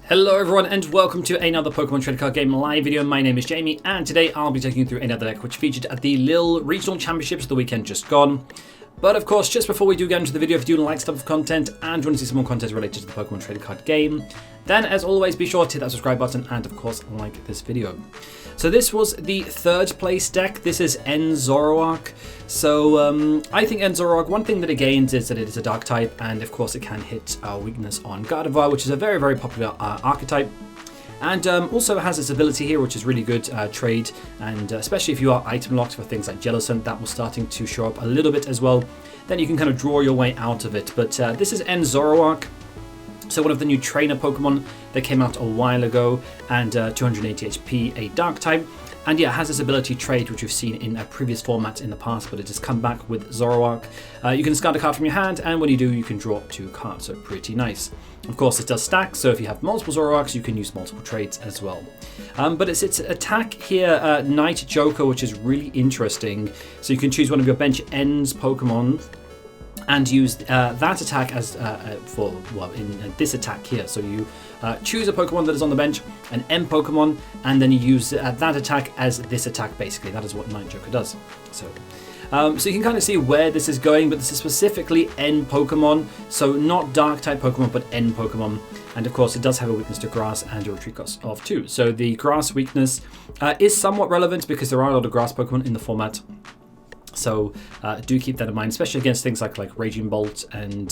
Hello everyone and welcome to another Pokemon Trading Card Game live video. My name is Jamie and today I'll be taking you through another deck which featured at the Lille Regional Championships the weekend just gone. But of course, just before we do get into the video, if you do like stuff of content and want to see some more content related to the Pokemon Trading Card Game, then as always be sure to hit that subscribe button and of course like this video. So this was the third place deck. This is Zoroark. So I think Zoroark, one thing that it gains is that it is a dark type, and of course it can hit weakness on Gardevoir, which is a very, very popular archetype. And also has its ability here, which is really good trade, and especially if you are item locked for things like Jellicent, that was starting to show up a little bit as well. Then you can kind of draw your way out of it. But this is Zoroark. So one of the new trainer Pokemon that came out a while ago, and 280 HP, a dark type. And yeah, it has this ability trade, which we've seen in previous formats in the past, but it has come back with Zoroark. You can discard a card from your hand, and when you do, you can draw up 2 cards, so pretty nice. Of course, it does stack, so if you have multiple Zoroarks, you can use multiple trades as well. But it's its attack here, Night Joker, which is really interesting. So you can choose one of your bench ends Pokemon, and use that attack as in this attack here. So you choose a Pokemon that is on the bench, an M Pokemon, and then you use that attack as this attack, basically. That is what Night Joker does. So you can kind of see where this is going, but this is specifically N Pokemon, so not Dark type Pokemon, but N Pokemon. And of course, it does have a weakness to Grass and a retreat cost of 2. So the Grass weakness is somewhat relevant because there are a lot of Grass Pokemon in the format. So do keep that in mind, especially against things like Raging Bolt, and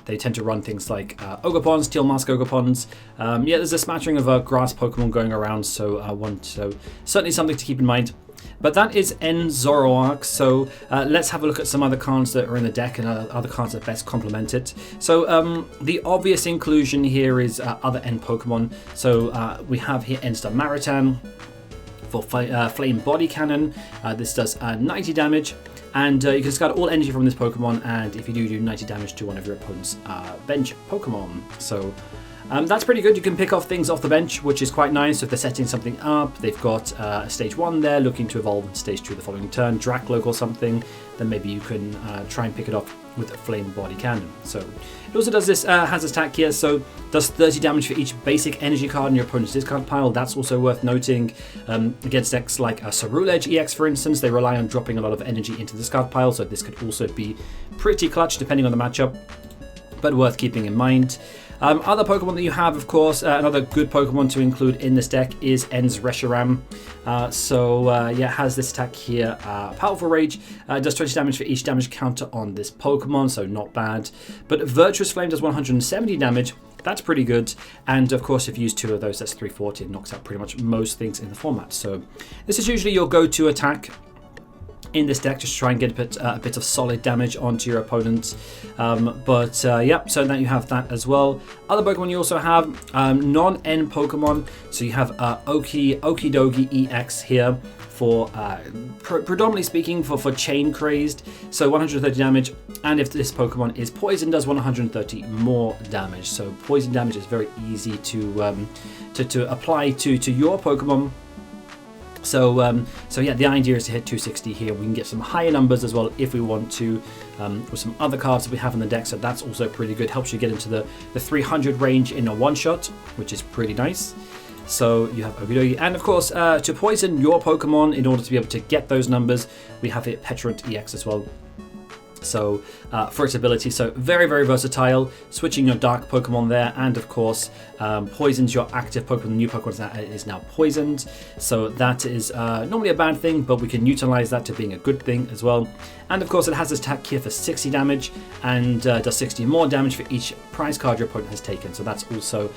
they tend to run things like Ogopons, Steel Mask Ogopons. Yeah, there's a smattering of grass Pokemon going around, so certainly something to keep in mind. But that is Zoroark, so let's have a look at some other cards that are in the deck and other cards that best complement it. So the obvious inclusion here is other N Pokemon. So we have here Darmanitan for Flame Body Cannon. This does 90 damage, and you can discard all energy from this Pokemon, and if you do 90 damage to one of your opponent's bench Pokemon. So that's pretty good. You can pick off things off the bench, which is quite nice. So if they're setting something up, they've got a stage 1 there, looking to evolve in stage 2 the following turn, Dracloak or something, then maybe you can try and pick it off with a Flame Body Cannon. So it also does this, has this attack here, so does 30 damage for each basic energy card in your opponent's discard pile. That's also worth noting. Against decks like a Ceruledge EX, for instance, they rely on dropping a lot of energy into the discard pile, so this could also be pretty clutch depending on the matchup, but worth keeping in mind. Other Pokemon that you have, of course, another good Pokemon to include in this deck is Reshiram. Yeah, it has this attack here, Powerful Rage, does 20 damage for each damage counter on this Pokemon, so not bad. But Virtuous Flame does 170 damage, that's pretty good. And of course, if you use 2 of those, that's 340, it knocks out pretty much most things in the format. So this is usually your go-to attack in this deck, just to try and get a bit of solid damage onto your opponent. Yeah, so now you have that as well. Other Pokemon you also have non-N Pokemon. So you have Okidogi EX here for predominantly speaking for Chain Crazed, so 130 damage, and if this Pokemon is poisoned, does 130 more damage. So poison damage is very easy to apply to your Pokemon. So yeah, the idea is to hit 260 here. We can get some higher numbers as well if we want to, with some other cards that we have in the deck. So that's also pretty good. Helps you get into the 300 range in a one-shot, which is pretty nice. So you have Okidogi, and of course, to poison your Pokemon in order to be able to get those numbers, we have it Pecharunt EX as well. So for its ability, so very, very versatile, switching your dark Pokemon there, and of course poisons your active Pokemon. The new Pokemon that is now poisoned, so that is normally a bad thing, but we can utilize that to being a good thing as well. And of course it has this attack here for 60 damage, and does 60 more damage for each prize card your opponent has taken. So that's also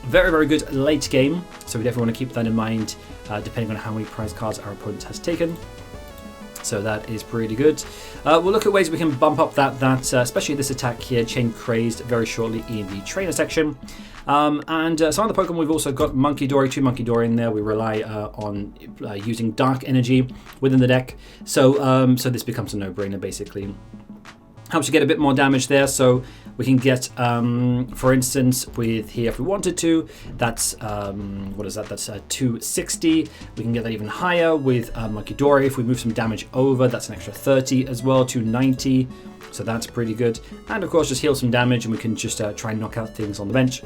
very, very good late game, so we definitely want to keep that in mind depending on how many prize cards our opponent has taken. So that is pretty good. We'll look at ways we can bump up that especially this attack here, Chain Crazed, very shortly in the trainer section. Some other Pokemon, we've also got Munkidori, 2 Munkidori in there. We rely on using Dark Energy within the deck. So this becomes a no-brainer, basically. Helps you get a bit more damage there, so we can get, for instance, with here, if we wanted to, that's, what is that? That's 260. We can get that even higher with Munkidori. If we move some damage over, that's an extra 30 as well, 290. So that's pretty good. And of course, just heal some damage, and we can just try and knock out things on the bench.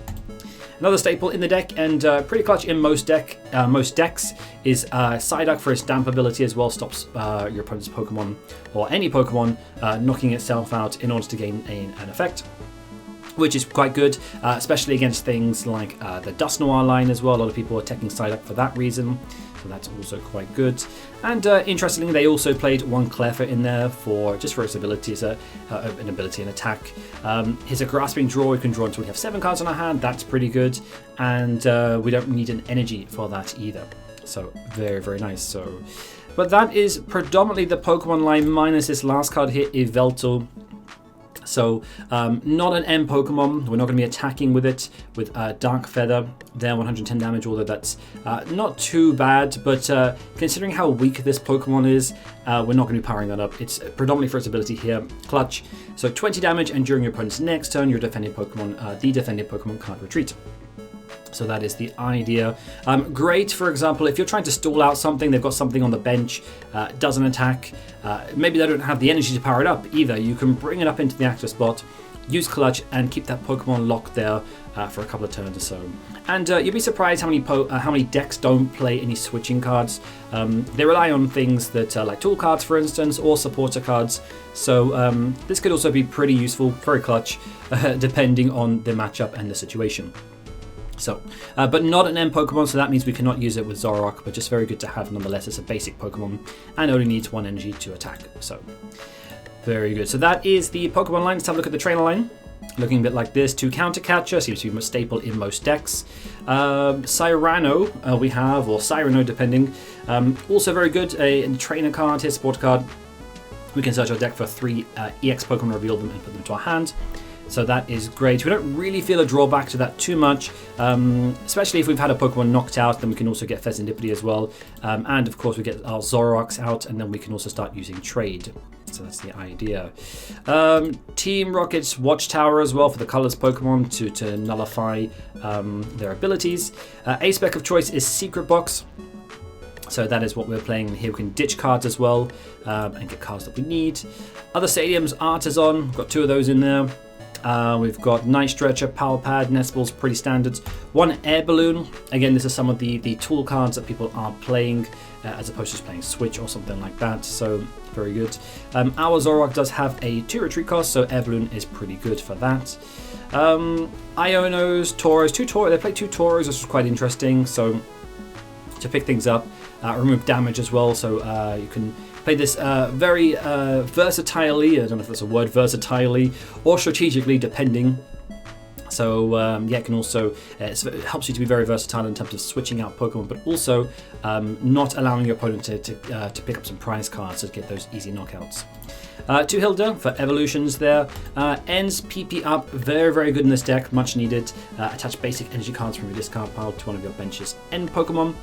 Another staple in the deck, and pretty clutch in most decks, is Psyduck for its damp ability as well. Stops your opponent's Pokemon, or any Pokemon, knocking itself out in order to gain an effect, which is quite good, especially against things like the Dusknoir line as well. A lot of people are taking Psyduck for that reason, so that's also quite good. And interestingly, they also played one Cleffa in there for its ability as an ability and attack. Here's a Grasping Draw. We can draw until we have 7 cards on our hand. That's pretty good, and we don't need an energy for that either. So very, very nice. So, but that is predominantly the Pokemon line minus this last card here, Yveltal. So not an M Pokemon. We're not going to be attacking with it with Dark Feather. There, 110 damage, although that's not too bad. But considering how weak this Pokemon is, we're not going to be powering that up. It's predominantly for its ability here, Clutch. So 20 damage, and during your opponent's next turn, your defending Pokemon, the defending Pokemon can't retreat. So that is the idea. Great, for example, if you're trying to stall out something, they've got something on the bench, doesn't attack, maybe they don't have the energy to power it up either. You can bring it up into the active spot, use Clutch, and keep that Pokemon locked there for a couple of turns or so. And you'll be surprised how many decks don't play any switching cards. They rely on things that like tool cards, for instance, or supporter cards. So this could also be pretty useful, very clutch, depending on the matchup and the situation. So, but not an M Pokemon, so that means we cannot use it with Zoroark, but just very good to have nonetheless. It's a basic Pokemon and only needs 1 energy to attack. So, very good. So that is the Pokemon line. Let's have a look at the trainer line. Looking a bit like this. 2 Counter Catcher, seems to be a staple in most decks. Cyrano we have, or Cyrano depending. Also very good. A trainer card, his support card. We can search our deck for 3 EX Pokemon, reveal them, and put them to our hand. So that is great. We don't really feel a drawback to that too much, especially if we've had a Pokemon knocked out, then we can also get Fezandipiti as well. And of course we get our Zoroarks out, and then we can also start using Trade. So that's the idea. Team Rocket's Watchtower as well for the Colors Pokemon to nullify their abilities. A spec of choice is Secret Box. So that is what we're playing here. We can ditch cards as well and get cards that we need. Other stadiums, Artazon, we've got 2 of those in there. We've got Night Stretcher, Pal Pad, Nest Ball's pretty standard. 1 Air Balloon. Again, this is some of the tool cards that people are playing as opposed to just playing Switch or something like that. So very good. Our Zoroark does have a 2 retreat cost, so Air Balloon is pretty good for that. Ionos, Turos, 2 Tauros. They play 2 Tauros, which is quite interesting. So to pick things up, remove damage as well. So you can play this very versatilely, I don't know if that's a word, versatilely, or strategically, depending. So yeah, it can also, it helps you to be very versatile in terms of switching out Pokemon, but also not allowing your opponent to pick up some prize cards to get those easy knockouts. 2 Hilda for evolutions there. Ends PP up, very, very good in this deck, much needed. Attach basic energy cards from your discard pile to one of your bench's end Pokemon.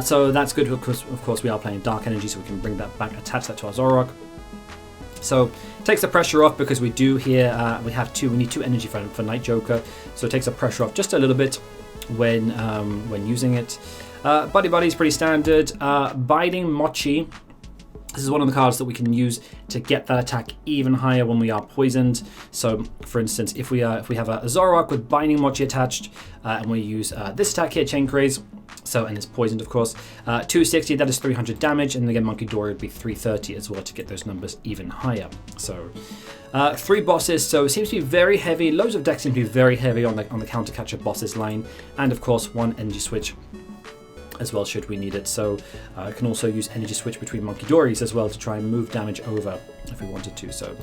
So that's good because, of course, we are playing Dark Energy, so we can bring that back, attach that to our Zoroark. So takes the pressure off because we do here, we need 2 energy for Night Joker, so it takes the pressure off just a little bit when using it. Buddy-Buddy is pretty standard. Binding Mochi. This is one of the cards that we can use to get that attack even higher when we are poisoned. So, for instance, if we have a Zoroark with Binding Mochi attached, and we use this attack here, Chain Craze, and it's poisoned, of course, 260, that is 300 damage, and again, Munkidori would be 330 as well to get those numbers even higher. So, 3 bosses, so it seems to be very heavy. Loads of decks seem to be very heavy on the Counter Catcher bosses line, and of course, 1 Energy Switch as well should we need it. So I can also use Energy Switch between Munkidoris as well to try and move damage over if we wanted to. So,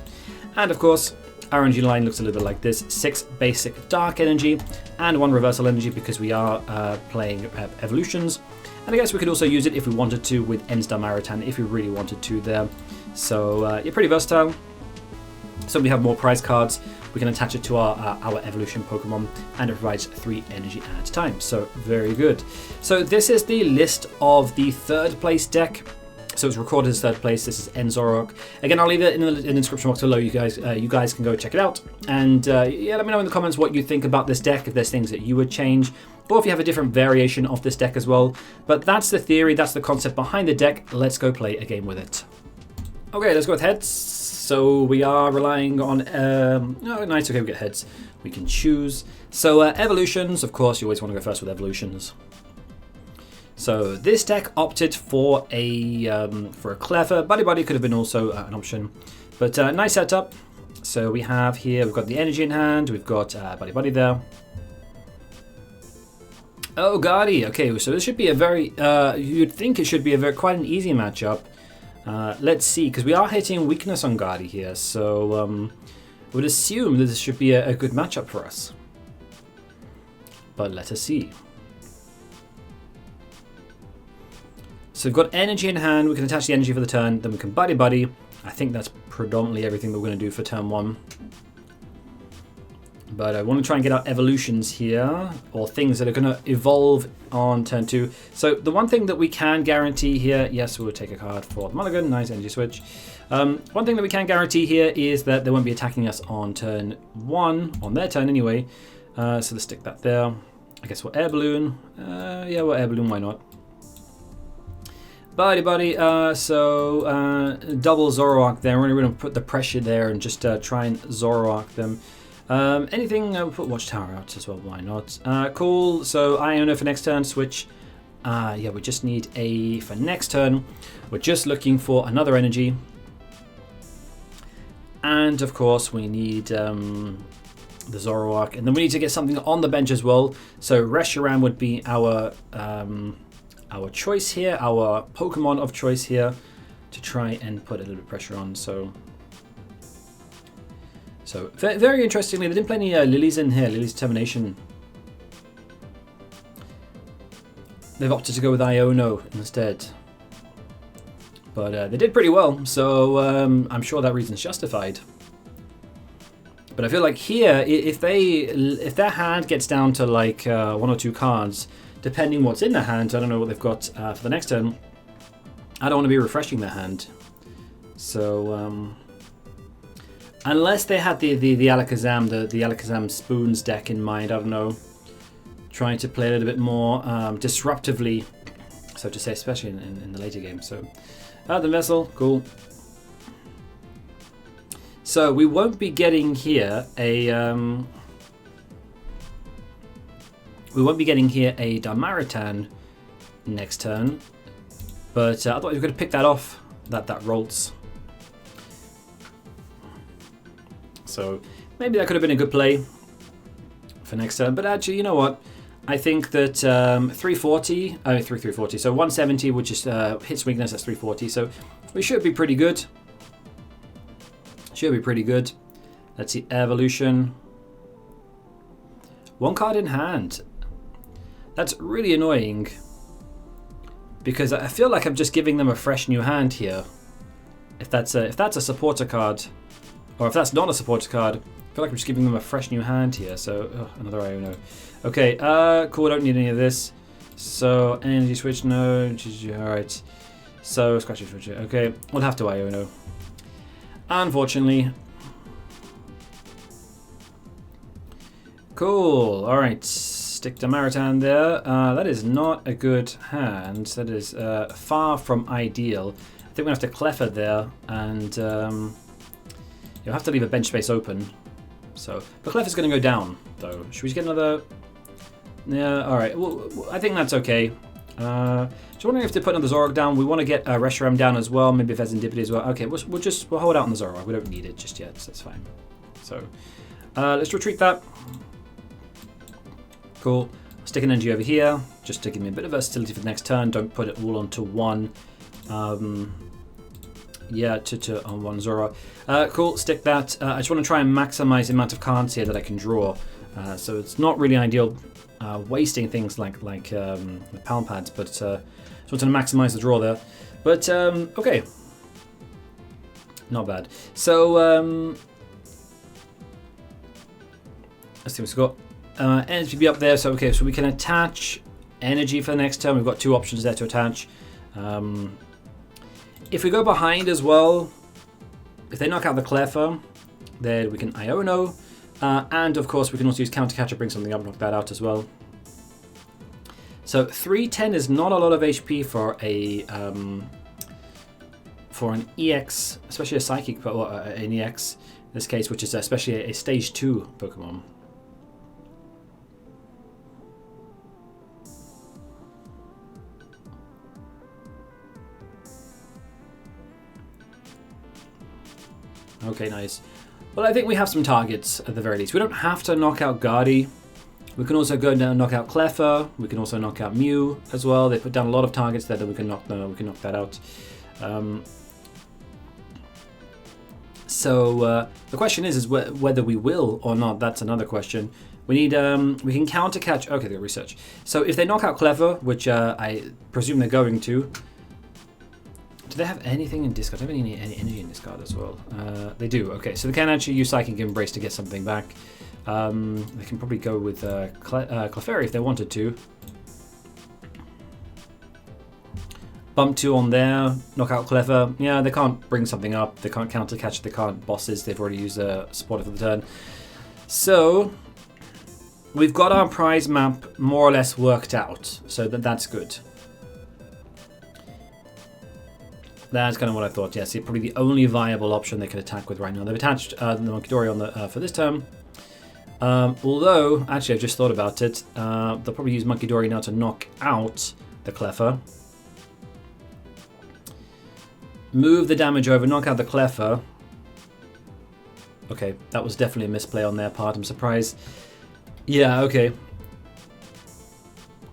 and of course our energy line looks a little bit like this: 6 basic Dark Energy and 1 Reversal Energy because we are playing evolutions. And I guess we could also use it if we wanted to with Ends Darmanitan if we really wanted to there. So you're pretty versatile. So we have more prize cards. We can attach it to our evolution Pokemon, and it provides 3 energy at a time. So very good. So this is the list of the 3rd place deck. So it's recorded as 3rd place. This is Zoroark. Again, I'll leave it in the description box below. You guys can go check it out. And yeah, let me know in the comments what you think about this deck, if there's things that you would change, or if you have a different variation of this deck as well. But that's the theory, that's the concept behind the deck. Let's go play a game with it. Okay, let's go with heads. So we are relying on, nice, okay, we get heads. We can choose. So evolutions, of course, you always want to go first with evolutions. So this deck opted for a Cleffa. Buddy-Buddy could have been also an option, but nice setup. So we have here, we've got the energy in hand, we've got Buddy-Buddy there. Oh, Guardy. Okay, so this should be a very, you'd think it should be a quite an easy matchup. Let's see, because we are hitting weakness on Guardy here, so I would assume that this should be a good matchup for us. But let us see. So we've got energy in hand, we can attach the energy for the turn, then we can Buddy-Buddy. I think that's predominantly everything that we're going to do for turn 1. But I want to try and get out evolutions here, or things that are going to evolve on turn 2. So the one thing that we can guarantee here, yes, we'll take a card for the mulligan, nice energy switch. One thing that we can guarantee here is that they won't be attacking us on turn 1, on their turn anyway. So let's stick that there. I guess we'll Air Balloon. Yeah, we'll Air Balloon, why not? Buddy-Buddy, so double Zoroark there. We're going to put the pressure there and just try and Zoroark them. Anything, we'll put Watchtower out as well, why not? Cool, so Iono for next turn, switch. Yeah, we just need a, for next turn, we're just looking for another energy. And of course we need the Zoroark, and then we need to get something on the bench as well. So Reshiram would be our choice here, our Pokemon of choice here, to try and put a little bit of pressure on. So very interestingly, they didn't play any Lilies in here, Lily's Determination. They've opted to go with Iono instead. But they did pretty well, so I'm sure that reason's justified. But I feel like here, if their hand gets down to like 1 or 2 cards, depending what's in their hand, I don't know what they've got for the next turn, I don't want to be refreshing their hand. So unless they had the Alakazam, the Alakazam Spoons deck in mind, I don't know, trying to play a little bit more disruptively, so to say, especially in the later game. So the vessel, cool. So we won't be getting here a Darmanitan next turn, but I thought we were going to pick that off, that Rolls. So maybe that could have been a good play for next turn. But actually, you know what? I think that 340, so 170, which is hits weakness, that's 340. So we should be pretty good. Should be pretty good. Let's see, evolution. 1 card in hand. That's really annoying, because I feel like I'm just giving them a fresh new hand here. If that's a supporter card, or if that's not a supporter card, I feel like I'm just giving them a fresh new hand here. So another Iono. Okay, cool. I don't need any of this. So energy switch, no. All right. So scratchy switch. Okay, we'll have to Iono. Unfortunately. Cool. All right. Stick Darmanitan there. That is not a good hand. That is far from ideal. I think we have to Cleffa there, and you'll have to leave a bench space open. So, but Cleffa's going to go down, though. Should we get another? Yeah. All right. Well, I think that's okay. Just wondering if to put another Zoroark down. We want to get Reshiram down as well. Maybe Fezandipiti as well. Okay. We'll hold out on the Zoroark. We don't need it just yet. So that's fine. So let's retreat that. Cool. Stick an energy over here, just to give me a bit of versatility for the next turn. Don't put it all onto one. Yeah, on one Zorua. Cool. Stick that. I just want to try and maximize the amount of cards here that I can draw. So it's not really ideal wasting things like the Pal Pads, but just want to maximize the draw there. But okay, not bad. So let's see what's got. Energy be up there, so okay, so we can attach energy for the next turn. We've got 2 options there to attach. If we go behind as well, if they knock out the Cleffa, then we can Iono, and of course we can also use Counter Catcher, bring something up, knock that out as well. So 310 is not a lot of HP for an EX, especially a Psychic, but an EX in this case, which is especially a Stage 2 Pokemon. Okay, nice. Well, I think we have some targets at the very least. We don't have to knock out Guardy. We can also go down and knock out Cleffa. We can also knock out Mew as well. They put down a lot of targets there that we can knock that out. So the question is whether we will or not. That's another question. We need we can counter catch. Okay, they got research. So if they knock out Cleffa, which I presume they're going to. Do they have anything in discard? Do they have any energy in discard as well? They do. Okay, so they can actually use Psychic Embrace to get something back. They can probably go with Clefairy if they wanted to. Bump 2 on there, knock out Cleffa. Yeah, they can't bring something up. They can't counter catch. They can't bosses. They've already used a spotter for the turn. So we've got our prize map more or less worked out. So that's good. That's kind of what I thought. Yeah, see, probably the only viable option they could attack with right now. They've attached the Munkidori on the for this turn. Although, actually, I've just thought about it. They'll probably use Munkidori now to knock out the Cleffa. Move the damage over, knock out the Cleffa. Okay, that was definitely a misplay on their part. I'm surprised. Yeah, okay.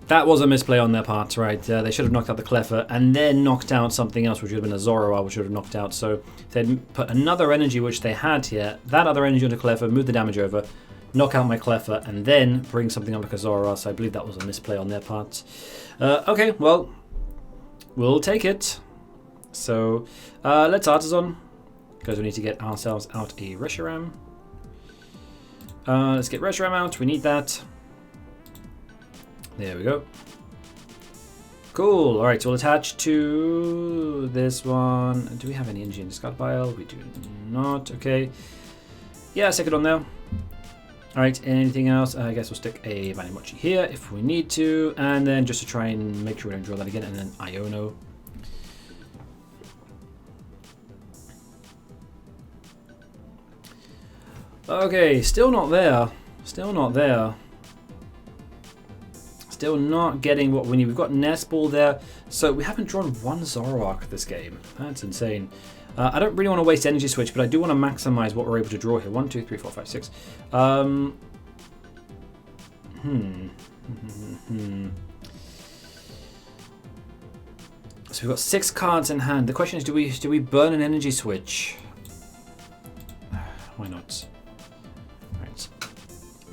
That was a misplay on their part, right? They should have knocked out the Cleffa and then knocked out something else, which would have been a Zorua, which would have knocked out. So they'd put another energy, which they had here, that other energy onto Cleffa, move the damage over, knock out my Cleffa, and then bring something up like a Zorua. So I believe that was a misplay on their part. Okay, well, we'll take it. So let's Artazon, because we need to get ourselves out a Reshiram. Let's get Reshiram out, we need that. There we go. Cool. Alright, so we'll attach to this one. Do we have any energy in the discard pile? We do not. Okay. Yeah, stick it on there. Alright, anything else? I guess we'll stick a Binding Mochi here if we need to. And then just to try and make sure we don't draw that again. And then Iono. Okay, still not there. Still not there. Still not getting what we need. We've got Nest Ball there. So we haven't drawn one Zoroark this game. That's insane. I don't really want to waste Energy Switch, but I do want to maximize what we're able to draw here. 1, 2, 3, 4, 5, 6. So we've got 6 cards in hand. The question is, do we burn an Energy Switch? Why not? Right.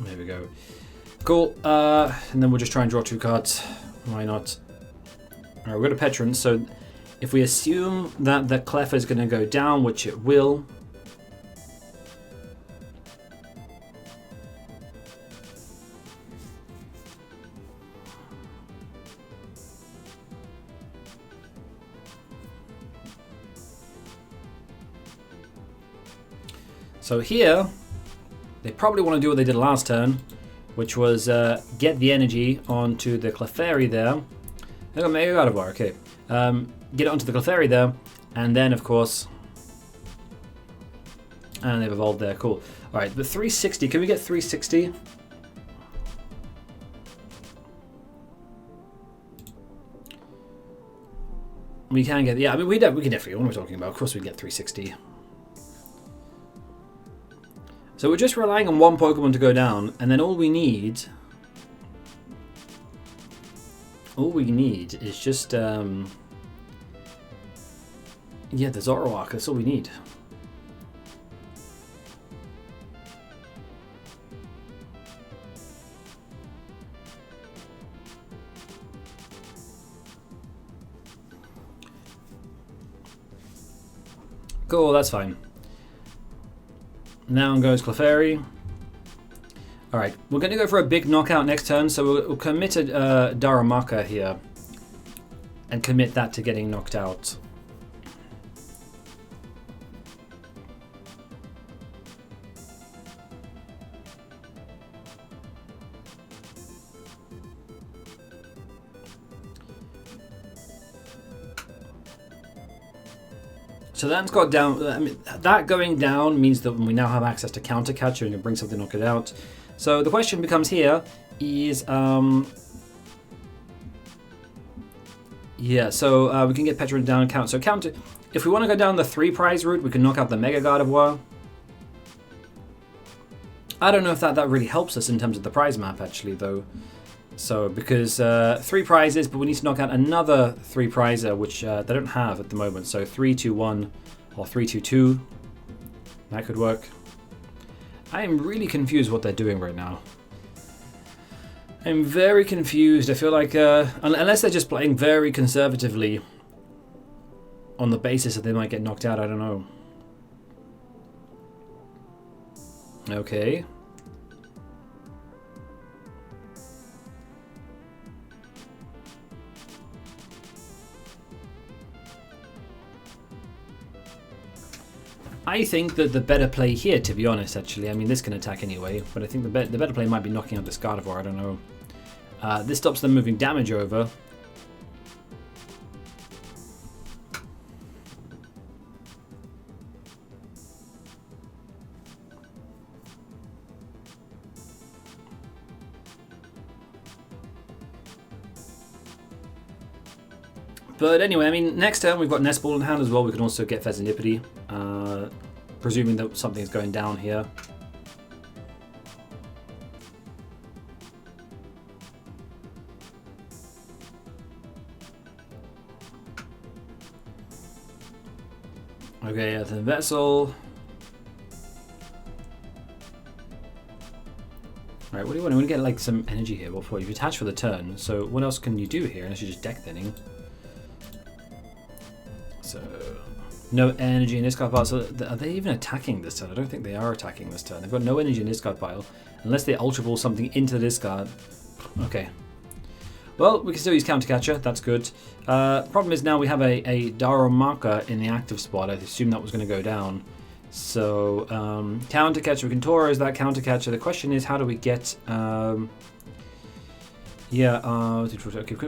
There we go. Cool, and then we'll just try and draw 2 cards. Why not? Alright, we've got a Pecharunt, so if we assume that the Cleffa is going to go down, which it will. So here, they probably want to do what they did last turn, which was get the energy onto the Clefairy there. I got Mega Gardevoir, okay. Get it onto the Clefairy there, and then of course, and they've evolved there, cool. Alright, the 360, can we get 360? We can get, yeah, I mean, we can definitely, what are we talking about? Of course we get 360. So we're just relying on one Pokemon to go down, and then all we need is just, yeah, the Zoroark, that's all we need. Cool, that's fine. Now goes Clefairy. Alright, we're going to go for a big knockout next turn, so we'll commit a Darumaka here. And commit that to getting knocked out. So that's got down. I mean, that going down means that we now have access to counter catcher and can bring something, knock it out. So the question becomes here is, yeah. So we can get Pecharunt down, count. So counter. If we want to go down the 3 prize route, we can knock out the Mega Gardevoir. I don't know if that really helps us in terms of the prize map, actually, though. So, because 3 prizes, but we need to knock out another 3 prizer, which they don't have at the moment. So 3-2-1 or 3-2-2. That could work. I am really confused what they're doing right now. I'm very confused. I feel like, unless they're just playing very conservatively on the basis that they might get knocked out, I don't know. Okay. I think that the better play here, to be honest, actually, I mean, this can attack anyway, but I think the better play might be knocking out this Gardevoir, I don't know. This stops them moving damage over. But anyway, I mean, next turn we've got Nest Ball in hand as well. We can also get Fezandipiti, presuming that something's going down here. Okay, the Vessel. Alright, what do you want? I want to get like some energy here before you've attached for the turn. So what else can you do here unless you're just deck thinning? So, no energy in discard pile. So, are they even attacking this turn? I don't think they are attacking this turn. They've got no energy in discard pile. Unless they Ultra Ball something into the discard. Okay. Well, we can still use Counter Catcher. That's good. Problem is now we have a Darumaka in the active spot. I assume that was going to go down. So, Counter Catcher. We can Turo as that Counter Catcher. The question is, how do we get... okay,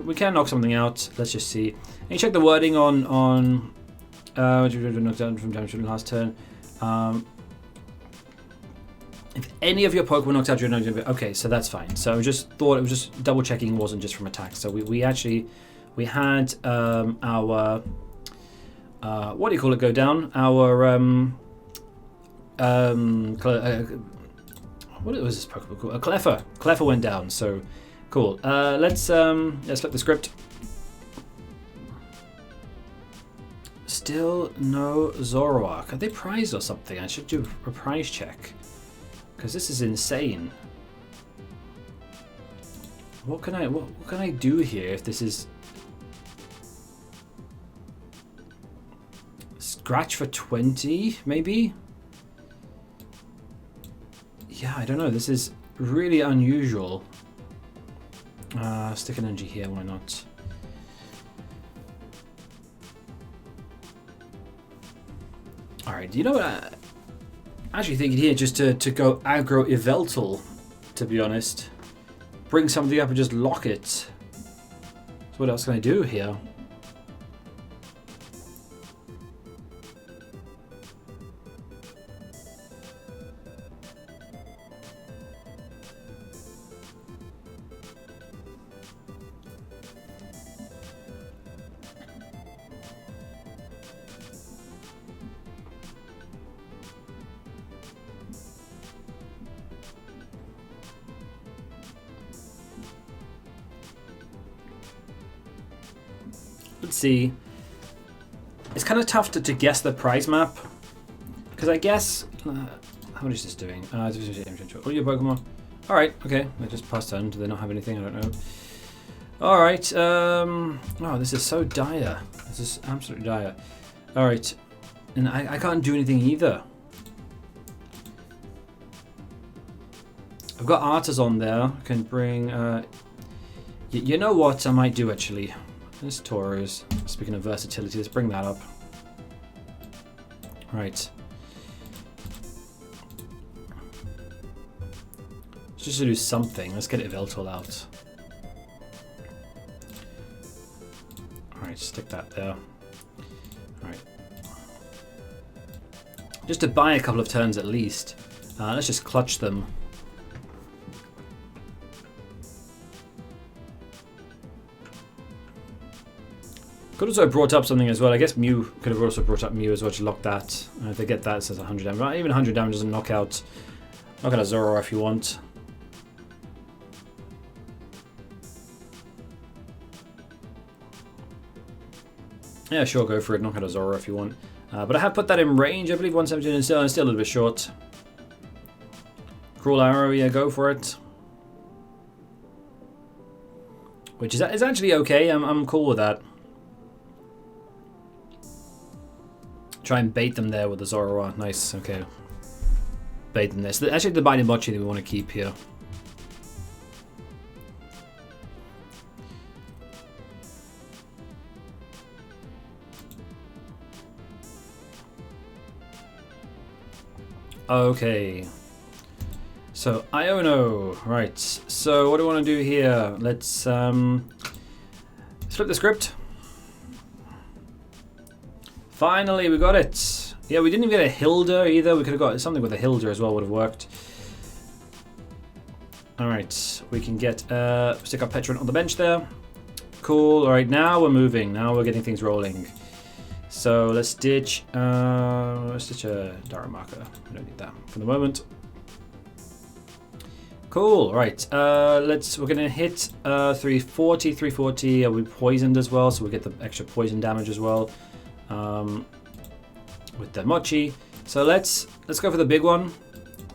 we can knock something out. Let's just see. And you check the wording on knocked down from damage from the last turn. If any of your Pokemon knocked out during okay, so that's fine. So I just thought it was just double checking, wasn't just from attacks. So we actually had our what do you call it go down? Our what was this Pokemon called? Cleffa. Cleffa went down. So. Cool. Let's flip the script. Still no Zoroark. Are they prized or something? I should do a prize check because this is insane. What can I do here if this is scratch for 20 maybe? Yeah, I don't know. This is really unusual. Stick an energy here, why not? Alright, you know what? I actually thinking here just to go aggro Yveltal, to be honest. Bring something up and just lock it. So what else can I do here? Let's see. It's kind of tough to guess the prize map because I guess how much is this doing? All your Pokemon. All right, okay. They just passed turn. Do they not have anything? I don't know. All right. Oh, this is so dire. This is absolutely dire. All right, and I can't do anything either. I've got Artazon there. I can bring. You know what I might do actually. This Tauros. Speaking of versatility, let's bring that up. Right. Just to do something. Let's get Yveltal out. Alright, stick that there. Alright. Just to buy a couple of turns at least. Let's just clutch them. Could also have brought up something as well. I guess Mew could have also brought up Mew as well to lock that. If they get that, it says 100 damage. Even 100 damage doesn't knock out Knock out a Zorua if you want. Yeah, sure, go for it. Knock out a Zorua if you want. But I have put that in range. I believe 117 is still a little bit short. Cruel Arrow, yeah, go for it. Which is actually okay. I'm cool with that. Try and bait them there with the Zorua. Nice, okay. Bait them there. So actually the Binding Mochi that we want to keep here. Okay. So, Iono. Right. So, what do we want to do here? Let's flip the script. Finally, we got it. Yeah, we didn't even get a Hilda either. We could have got something with a Hilda as well, would have worked. Alright, we can get stick our Pecharunt on the bench there. Cool. Alright, now we're moving. Now we're getting things rolling. So let's ditch a Darumaka. We don't need that for the moment. Cool. Right. We're gonna hit 340. 340. We poisoned as well, so we get the extra poison damage as well with the Mochi. So let's go for the big one.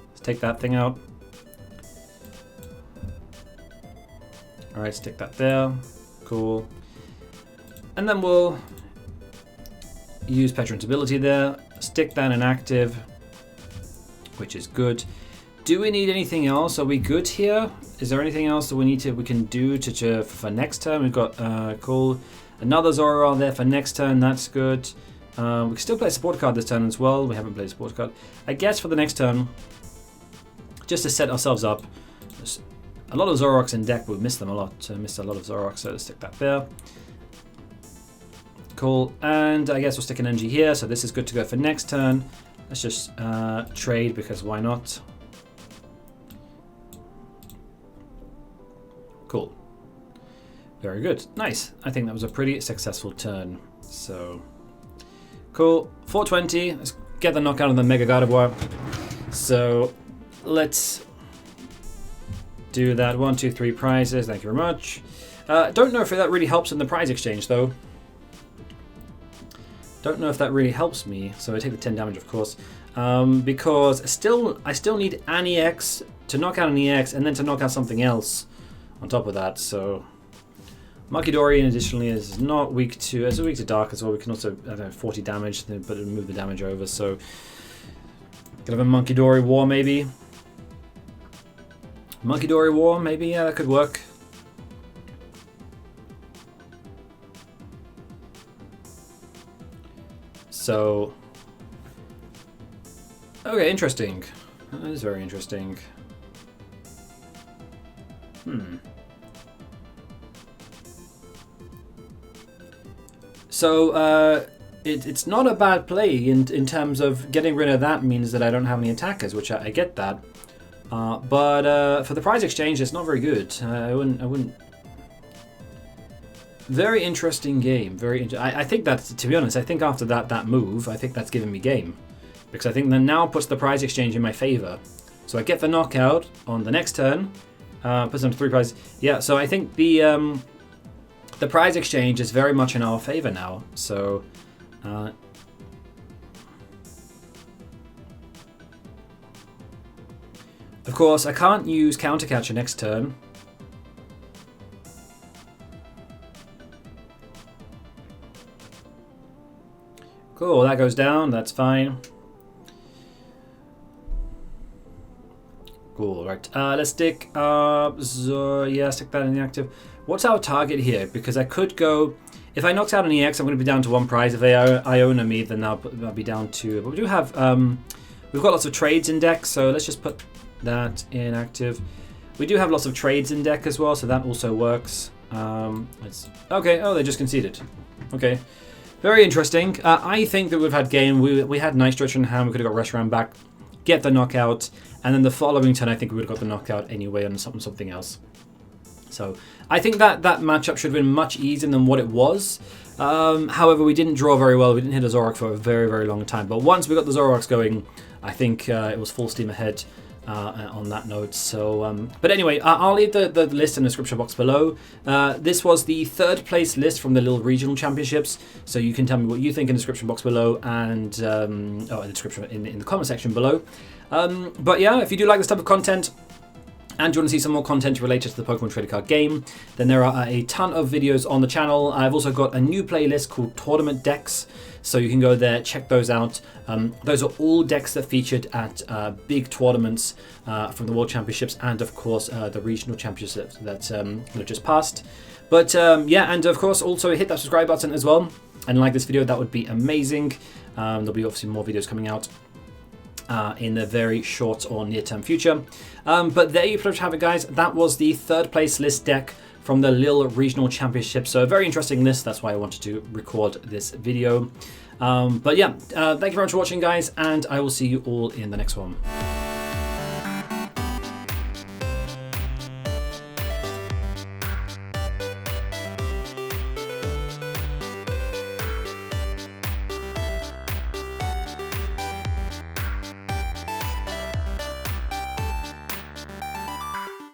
Let's take that thing out. All right, stick that there. Cool. And then we'll use Pecharunt's ability there. Stick that in active, which is good. Do we need anything else? Are we good here? Is there anything else that we can do for next turn? We've got cool. Another Zoroark there for next turn. That's good. We can still play a support card this turn as well. We haven't played a support card. I guess for the next turn, just to set ourselves up. There's a lot of Zoroarks in deck, but we missed them a lot. Missed a lot of Zoroarks, so let's stick that there. Cool. And I guess we'll stick an energy here. So this is good to go for next turn. Let's just trade, because why not? Cool. Very good. Nice. I think that was a pretty successful turn. So, cool. 420. Let's get the knockout on the Mega Gardevoir. So, let's do that. 1, 2, 3 prizes. Thank you very much. Don't know if that really helps in the prize exchange, though. Don't know if that really helps me. So I take the 10 damage, of course. Because I still need an EX to knock out an EX and then to knock out something else on top of that. So Munkidori additionally is not weak to, is weak to dark as well. We can also, I don't know, 40 damage, but it'll move the damage over. So kind of a Munkidori War maybe. Munkidori War maybe, yeah, that could work. So, okay, interesting. That is very interesting. So, it's not a bad play in terms of getting rid of that means that I don't have any attackers, which I get that. But for the prize exchange, it's not very good. I wouldn't. Very interesting game. I think that, to be honest, I think after that move, I think that's given me game. Because I think that now puts the prize exchange in my favor. So I get the knockout on the next turn. Puts them to 3 prizes. Yeah, so I think the prize exchange is very much in our favor now. So of course, I can't use Counter Catcher next turn. Cool, that goes down, that's fine. Cool, right. Let's stick stick that in the active. What's our target here? Because I could go, if I knocked out an EX, I'm going to be down to 1 prize. If they Iono me, then I'll be down to, but we do have, we've got lots of trades in deck, so let's just put that in active. We do have lots of trades in deck as well, so that also works. Okay, oh, they just conceded. Okay. Very interesting. I think that we've had game. We had Night Stretcher in hand. We could have got Reshiram back, get the knockout, and then the following turn, I think we would have got the knockout anyway on something else. So I think that matchup should have been much easier than what it was. However, we didn't draw very well. We didn't hit a Zoroark for a very, very long time. But once we got the Zoroarks going, I think it was full steam ahead. on that note. So, but anyway, I'll leave the list in the description box below. This was the 3rd place list from the Lille Regional Championships. So you can tell me what you think in the description box below, and in the description in the comment section below. But yeah, if you do like this type of content, and you want to see some more content related to the Pokemon Trading Card game, then there are a ton of videos on the channel. I've also got a new playlist called Tournament Decks, so you can go there, check those out. Those are all decks that featured at big tournaments from the World Championships, and of course the Regional Championships that just passed. But yeah, and of course also hit that subscribe button as well, and like this video, that would be amazing. There'll be obviously more videos coming out in the very short or near-term future. But there you pretty much have it, guys. That was the 3rd place list deck from the Lille Regional Championship. So a very interesting list. That's why I wanted to record this video. But yeah, thank you very much for watching, guys, and I will see you all in the next one.